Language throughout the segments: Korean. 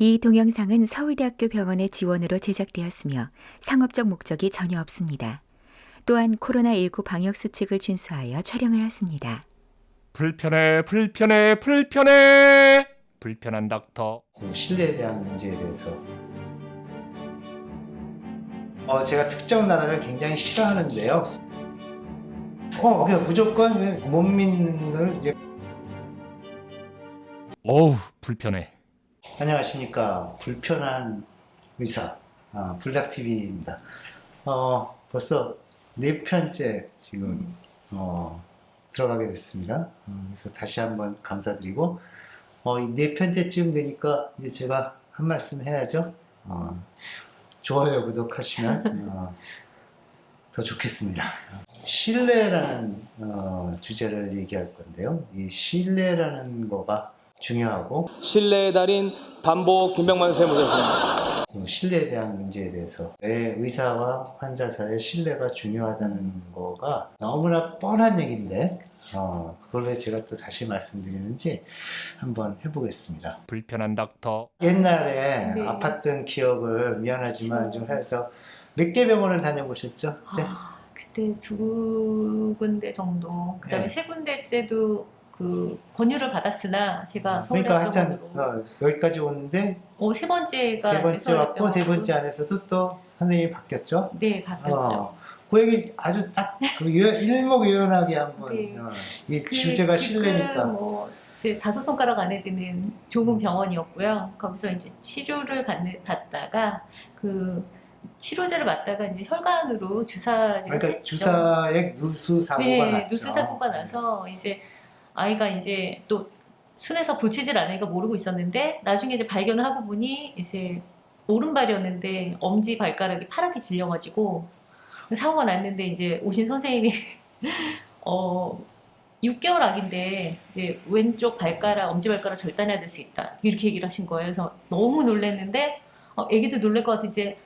이 동영상은 서울대학교 병원의 지원으로 제작되었으며 상업적 목적이 전혀 없습니다. 또한 코로나19 방역 수칙을 준수하여 촬영하였습니다. 불편해, 불편해, 불편해. 불편한 닥터. 신뢰에 대한 문제에 대해서 제가 특정 나라를 굉장히 싫어하는데요. 그냥 무조건 못 믿는 걸 이제. 어우, 불편해. 안녕하십니까, 불편한 의사 불닭TV입니다. 벌써 4편째 지금 들어가게 됐습니다. 그래서 다시 한번 감사드리고, 이 4편째쯤 되니까 이제 제가 한 말씀 해야죠. 좋아요, 구독하시면 더 좋겠습니다. 신뢰라는 주제를 얘기할 건데요. 이 신뢰라는 거가 중요하고, 신뢰의 달인 반복 김병만 선생님 모셨습니다. 신뢰에 대한 문제에 대해서 왜 의사와 환자 사이의 신뢰가 중요하다는 거가 너무나 뻔한 얘기인데 그걸 왜 제가 또 다시 말씀드리는지 한번 해보겠습니다. 불편한 닥터. 옛날에 네. 아팠던 기억을 미안하지만 좀 해서 몇 개 병원을 다녀보셨죠? 네. 그때 2군데 정도, 그 다음에 네. 3군데째도 그 권유를 받았으나 제가 그러니까 하여튼 서울대병원으로 여기까지 오는데 세 번째가 세 번째 왔고 세 번째 서울대병원으로. 안에서도 또 선생님이 바뀌었죠? 네, 바뀌었죠. 그 얘기 아주 딱 일목요연하게 한번 네. 이 그 주제가 지금 실내니까. 제 5손가락 안에 드는 좋은 병원이었고요. 거기서 이제 치료를 받다가 그 치료제를 맞다가 이제 혈관으로 주사제가 그러니까 샜죠. 주사액 누수 사고가 네, 났죠. 누수 사고가 나서 이제 아이가 이제 또 순에서 붙이질 않으니까 모르고 있었는데, 나중에 이제 발견을 하고 보니 이제 오른발이었는데 엄지 발가락이 파랗게 질려가지고 사고가 났는데, 이제 오신 선생님이 6개월 아기인데 이제 왼쪽 발가락, 엄지 발가락 절단해야 될 수 있다, 이렇게 얘기를 하신 거예요. 그래서 너무 놀랐는데, 애기도 놀랄 것 같아. 이제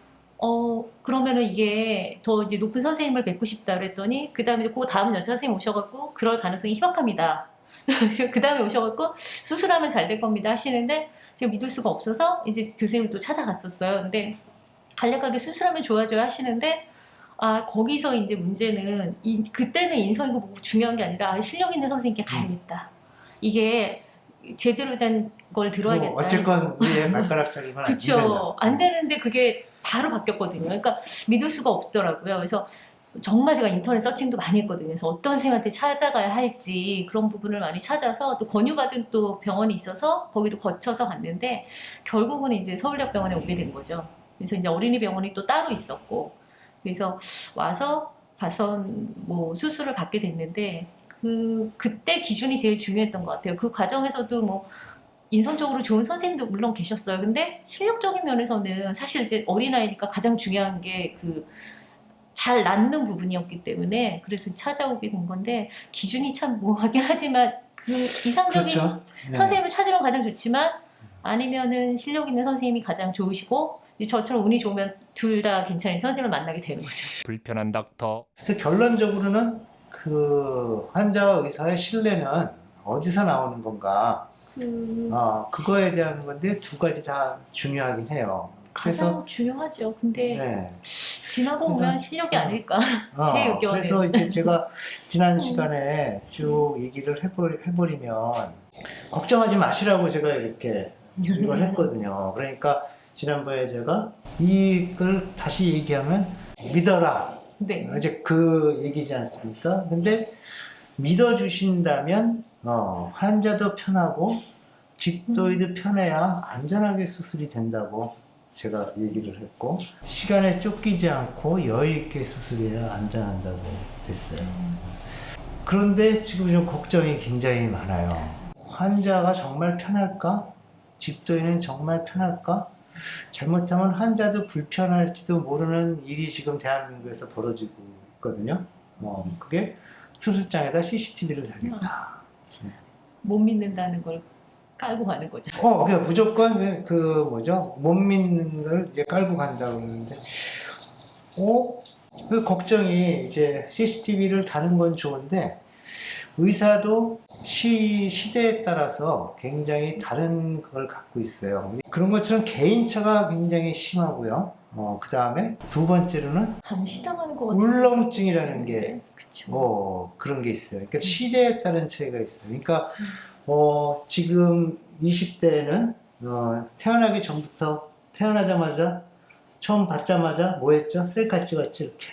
그러면은 이게 더 이제 높은 선생님을 뵙고 싶다 그랬더니, 그 다음에 그 다음 여자 선생님 오셔갖고 그럴 가능성이 희박합니다. 그 다음에 오셔갖고 수술하면 잘 될 겁니다 하시는데, 제가 믿을 수가 없어서 이제 교수님을 또 찾아갔었어요. 근데 간략하게 수술하면 좋아져요 하시는데, 거기서 이제 문제는 그때는 인성이고 뭐고 중요한 게 아니라 실력 있는 선생님께 가야겠다. 이게 제대로 된 걸 들어야겠다. 어쨌건 우리의 발가락짜리만 그쵸. 안 되는데 그게 바로 바뀌었거든요. 그러니까 믿을 수가 없더라고요. 그래서 정말 제가 인터넷 서칭도 많이 했거든요. 그래서 어떤 선생님한테 찾아가야 할지 그런 부분을 많이 찾아서, 또 권유받은 또 병원이 있어서 거기도 거쳐서 갔는데, 결국은 이제 서울대병원에 오게 된 거죠. 그래서 이제 어린이 병원이 또 따로 있었고, 그래서 와서 가서 뭐 수술을 받게 됐는데, 그때 기준이 제일 중요했던 것 같아요. 그 과정에서도 뭐 인성적으로 좋은 선생님도 물론 계셨어요. 근데 실력적인 면에서는 사실 이제 어린아이니까 가장 중요한 게 잘 낳는 부분이었기 때문에, 그래서 찾아오게 된 건데, 기준이 참 모호하긴 하지만 그 이상적인 그렇죠. 네. 선생님을 찾으면 가장 좋지만, 아니면은 실력 있는 선생님이 가장 좋으시고, 이제 저처럼 운이 좋으면 둘 다 괜찮은 선생님을 만나게 되는 거죠. 불편한 닥터. 그래서 결론적으로는 그 환자와 의사의 신뢰는 어디서 나오는 건가? 그거에 대한 건데 두 가지 다 중요하긴 해요. 그래서 가장 중요하죠. 근데 네. 지나고 오면 실력이 아닐까. 제 의견은. 그래서 이제 제가 지난 시간에 쭉 얘기를 해버리면 걱정하지 마시라고 제가 이렇게 이걸 했거든요. 그러니까 지난번에 제가 이걸 다시 얘기하면 믿어라. 네. 이제 그 얘기지 않습니까? 근데 믿어주신다면 환자도 편하고 집도이도 편해야 안전하게 수술이 된다고 제가 얘기를 했고, 시간에 쫓기지 않고 여유있게 수술해야 안전한다고 됐어요. 그런데 지금 좀 걱정이 굉장히 많아요. 환자가 정말 편할까? 집도인은 정말 편할까? 잘못하면 환자도 불편할지도 모르는 일이 지금 대한민국에서 벌어지고 있거든요. 그게 수술장에다 CCTV를 달겠다. 못 믿는다는 걸 깔고 가는 거죠. 그냥 무조건 못 믿는 걸 이제 깔고 간다고 그러는데, 그 걱정이, 이제 CCTV를 다는 건 좋은데, 의사도 시대에 따라서 굉장히 다른 걸 갖고 있어요. 그런 것처럼 개인차가 굉장히 심하고요. 그 다음에 두 번째로는 감시당하는 것 같아요. 울렁증이라는 게 그쵸. 그런 게 있어요. 그러니까 시대에 따른 차이가 있어요. 그러니까 지금 20대는 태어나기 전부터 태어나자마자 처음 받자마자 뭐 했죠? 셀카 찍었지 이렇게.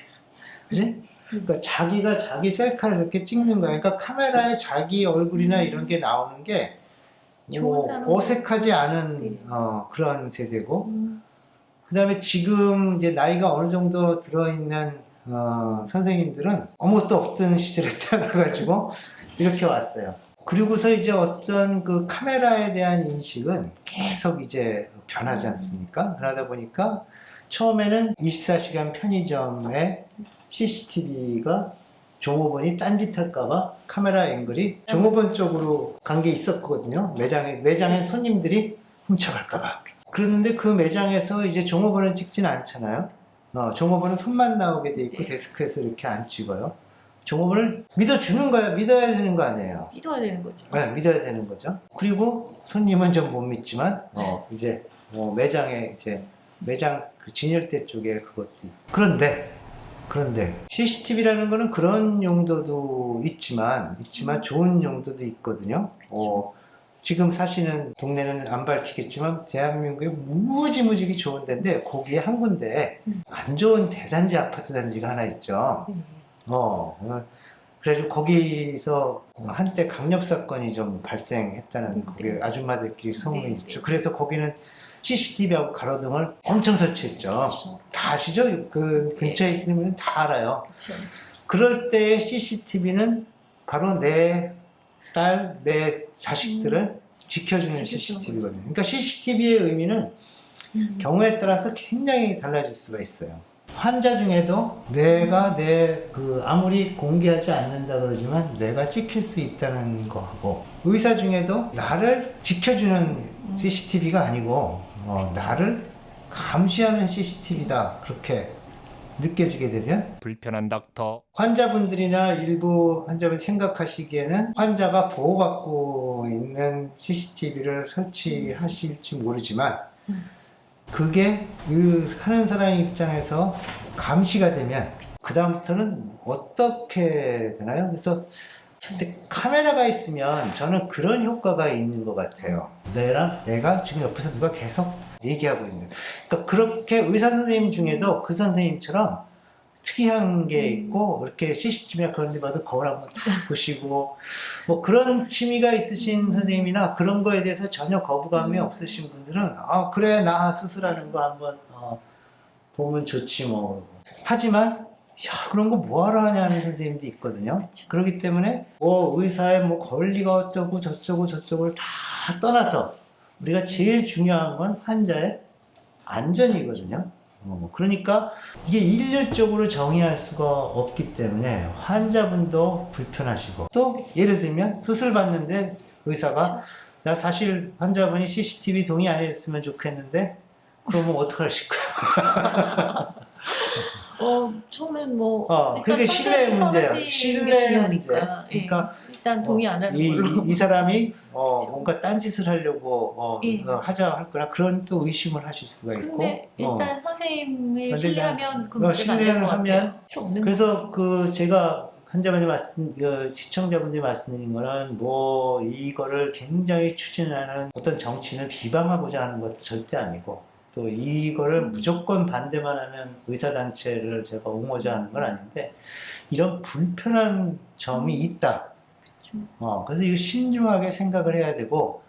그지? 그러니까 자기가 자기 셀카를 이렇게 찍는 거야. 그러니까 카메라에 자기 얼굴이나 이런 게 나오는 게 좋은 사람. 어색하지 않은 네. 그런 세대고, 그 다음에 지금 이제 나이가 어느 정도 들어있는 선생님들은 아무것도 없던 시절에 태어나가지고 이렇게 왔어요. 그리고서 이제 어떤 그 카메라에 대한 인식은 계속 이제 변하지 않습니까? 그러다 보니까 처음에는 24시간 편의점에 CCTV가 종업원이 딴짓할까봐 카메라 앵글이 종업원 쪽으로 간 게 있었거든요. 매장에 손님들이 훔쳐갈까봐. 그랬는데 그 매장에서 이제 종업원을 찍진 않잖아요. 종업원은 손만 나오게 돼 있고 데스크에서 이렇게 안 찍어요. 종업원을 믿어주는 거야. 믿어야 되는 거 아니에요. 믿어야 되는 거죠. 네, 믿어야 되는 거죠. 그리고 손님은 좀 못 믿지만 이제 매장에 이제 매장 그 진열대 쪽에 그것도 있고. 그런데 CCTV라는 거는 그런 용도도 있지만 좋은 용도도 있거든요. 지금 사시는 동네는 안 밝히겠지만 대한민국에 무지무지게 좋은 데인데 거기에 한 군데 안 좋은 대단지 아파트 단지가 하나 있죠. 그래가지고 거기서 한때 강력 사건이 좀 발생했다는 거기 아줌마들끼리 소문이 있죠. 그래서 거기는 CCTV하고 가로등을 엄청 설치했죠. 다 아시죠? 그 근처에 있으면 다 알아요. 그쵸. 그럴 때 CCTV는 바로 내 딸, 내 자식들을 지켜주는 CCTV거든요. 그러니까 CCTV의 의미는 경우에 따라서 굉장히 달라질 수가 있어요. 환자 중에도 내가 아무리 공개하지 않는다 그러지만 내가 찍힐 수 있다는 거하고, 의사 중에도 나를 지켜주는 CCTV가 아니고 나를 감시하는 CCTV다 그렇게 느껴지게 되면 불편한 닥터. 환자분들이나 일부 환자분이 생각하시기에는 환자가 보호받고 있는 CCTV를 설치하실지 모르지만 그게 하는 사람 입장에서 감시가 되면 그 다음부터는 어떻게 되나요? 그래서 근데 카메라가 있으면 저는 그런 효과가 있는 것 같아요. 내가 지금 옆에서 누가 계속 얘기하고 있는. 그러니까 그렇게 의사 선생님 중에도 그 선생님처럼 특이한 게 있고 이렇게 CCTV나 그런 데 봐도 거울 한번 딱 보시고 뭐 그런 취미가 있으신 선생님이나 그런 거에 대해서 전혀 거부감이 없으신 분들은 그래 나 수술하는 거 한번 보면 좋지 뭐. 하지만 그런 거 뭐하러 하냐는 선생님도 있거든요. 그렇기 때문에 의사의 뭐 권리가 어쩌고 저쩌고를 다 떠나서 우리가 제일 중요한 건 환자의 안전이거든요. 그러니까 이게 일률적으로 정의할 수가 없기 때문에 환자분도 불편하시고, 또 예를 들면 수술 받는데 의사가 나 사실 환자분이 CCTV 동의 안 해줬으면 좋겠는데 그러면 어떡하실 거야? 처음엔 뭐 그게 신뢰의 문제야. 신뢰의 문제. 그러니까 일단 동의 안 하는 걸로. 이 사람이 뭔가 딴짓을 하려고 하자 할 거나 그런 또 의심을 하실 수가 있고. 근데 일단 선생님을 근데 신뢰하면 그 문제가 안 될 신뢰를 것 하면 같아요. 필요 없는 그래서 제가 환자분이 시청자분들이 말씀드린 거는 뭐 이거를 굉장히 추진하는 어떤 정치는 비방하고자 하는 것도 절대 아니고, 또 이거를 무조건 반대만 하는 의사단체를 제가 옹호자 하는 건 아닌데 이런 불편한 점이 있다. 그래서 이거 신중하게 생각을 해야 되고,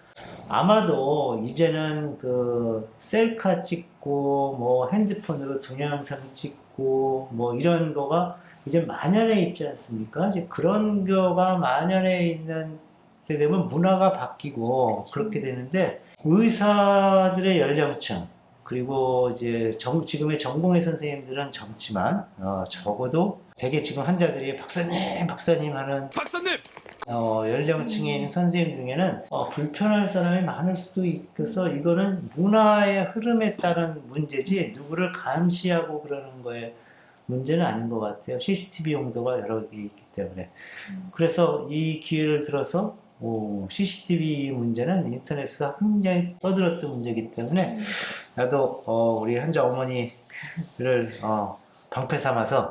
아마도 이제는 그 셀카 찍고 뭐 핸드폰으로 동영상 찍고 뭐 이런 거가 이제 만연해 있지 않습니까? 이제 그런 거가 만연해 있는 때 되면 문화가 바뀌고 그렇게 되는데, 의사들의 연령층 그리고 이제 지금의 전공의 선생님들은 젊지만 적어도 대개 지금 환자들이 박사님 하는 연령층에 있는 선생님 중에는 불편할 사람이 많을 수도 있어서 이거는 문화의 흐름에 따른 문제지 누구를 감시하고 그러는 거에 문제는 아닌 것 같아요. CCTV 용도가 여러 개 있기 때문에. 그래서 이 기회를 들어서 CCTV 문제는 인터넷에서 굉장히 떠들었던 문제이기 때문에 나도 우리 현자 어머니를 방패 삼아서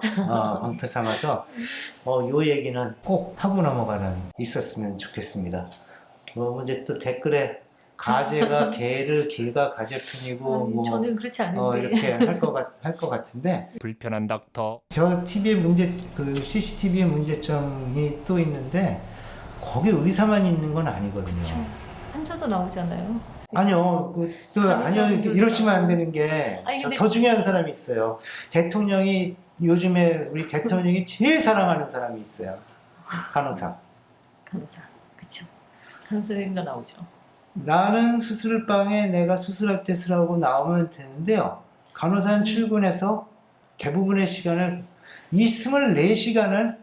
요 얘기는 꼭 하고 넘어가는 있었으면 좋겠습니다. 이제 또 댓글에 가재가 개가 가재편이고 저는 그렇지 않은데. 이렇게 할 것 같은데 불편한 닥터 저 TV의 문제 그 CCTV의 문제점이 또 있는데 거기 의사만 있는 건 아니거든요. 그렇죠. 환자도 나오잖아요. 아니요, 아니요, 이러시면 안 되는 게 아니, 근데- 더 중요한 사람이 있어요. 대통령이 요즘에 우리 대통령이 제일 사랑하는 사람이 있어요. 간호사. 간호사. 그렇죠. 간호사 선생님도 나오죠. 나는 수술방에 내가 수술할 때 쓰라고 나오면 되는데요. 간호사는 출근해서 대부분의 시간을 이 24시간을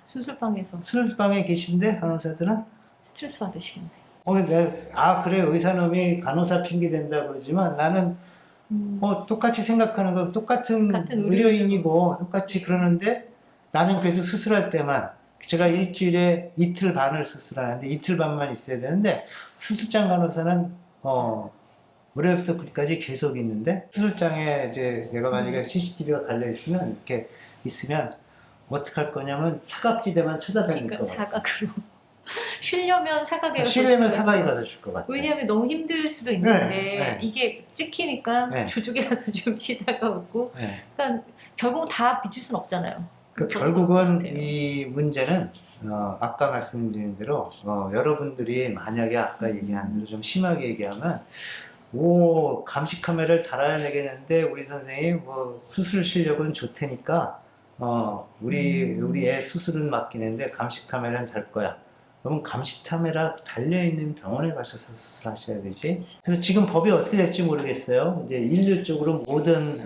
수술방에서 수술방에 계신데 간호사들은 스트레스 받으시겠네. 그래 의사놈이 간호사 핑계 댄다 그러지만 나는 똑같이 생각하는 거 똑같은 같은 의료인이고 똑같이 그러는데 나는 그래도 수술할 때만 제가 일주일에 이틀 반을 수술하는데 이틀 반만 있어야 되는데 수술장 간호사는 월요일부터 끝까지 계속 있는데 수술장에 이제 내가 만약에 CCTV가 달려 있으면 이렇게 있으면 어떻게 할 거냐면 사각지대만 쳐다다닐 그러니까 것 같아요. 사각으로 쉬려면 사각에 쉬려면 사각이 받아줄 것 같아요. 왜냐하면 너무 힘들 수도 있는데 네. 이게 찍히니까 네. 조직에 가서 좀 쉬다가 오고 네. 그러니까 결국 다 비출 순 없잖아요. 저도 결국은 그런 것 같아요. 이 문제는 아까 말씀드린 대로 여러분들이 만약에 아까 얘기한 대로 좀 심하게 얘기하면 감시 카메라를 달아야 되겠는데 우리 선생님 수술 실력은 좋다니까 우리 애 수술은 맡기는데 감시 카메라는 달 거야. 그러면 감시 카메라 달려있는 병원에 가셔서 수술하셔야 되지. 그래서 지금 법이 어떻게 될지 모르겠어요. 이제 인류적으로 모든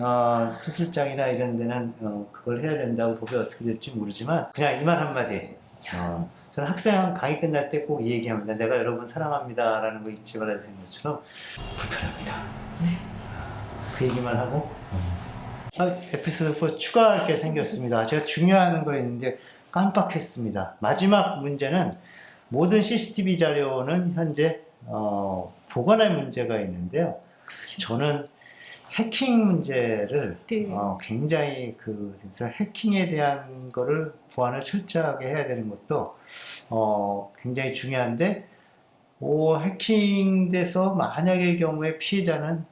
수술장이나 이런 데는 그걸 해야 된다고 법이 어떻게 될지 모르지만 그냥 이 말 한마디. 저는 학생 강의 끝날 때 꼭 이 얘기합니다. 내가 여러분 사랑합니다 라는 거 잊지 말아주신 것처럼 불편합니다. 그 얘기만 하고 에피소드 4 추가할 게 생겼습니다. 제가 중요한 거 있는데 깜빡했습니다. 마지막 문제는 모든 CCTV 자료는 현재 보관할 문제가 있는데요. 저는 해킹 문제를 네. 굉장히 그래서 해킹에 대한 거를 보안을 철저하게 해야 되는 것도 굉장히 중요한데 해킹돼서 만약의 경우에 피해자는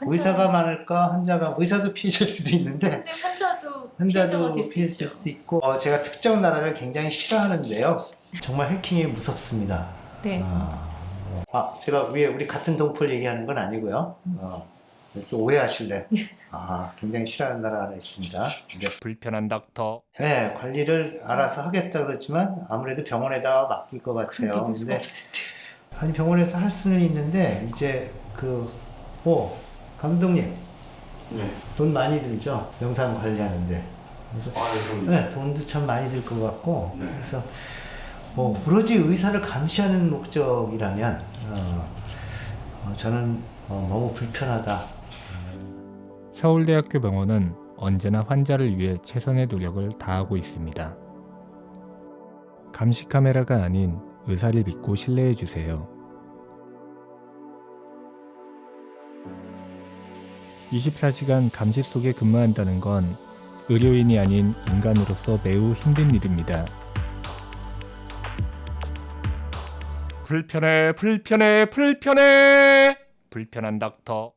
의사가 많을까 의사도 피해자일 수도 있는데 근데 환자도 피해자가 피해질 될수 수도 있고 제가 특정 나라를 굉장히 싫어하는데요. 정말 해킹이 무섭습니다. 네. 제가 위에 우리 같은 동포를 얘기하는 건 아니고요. 또 오해하실래? 굉장히 싫어하는 나라 하나 있습니다. 근데 불편한 닥터 네, 관리를 알아서 하겠다 그러지만 아무래도 병원에다가 맡길 것 같아요. 믿을 수가 근데 아니 병원에서 할 수는 있는데 이제 감독님 네. 돈 많이 들죠? 영상 관리하는데. 그래서 네, 돈도 참 많이 들 것 같고 네. 그래서 오로지 의사를 감시하는 목적이라면 저는 너무 불편하다. 서울대학교 병원은 언제나 환자를 위해 최선의 노력을 다하고 있습니다. 감시 카메라가 아닌 의사를 믿고 신뢰해 주세요. 24시간 감시 속에 근무한다는 건 의료인이 아닌 인간으로서 매우 힘든 일입니다. 불편한 닥터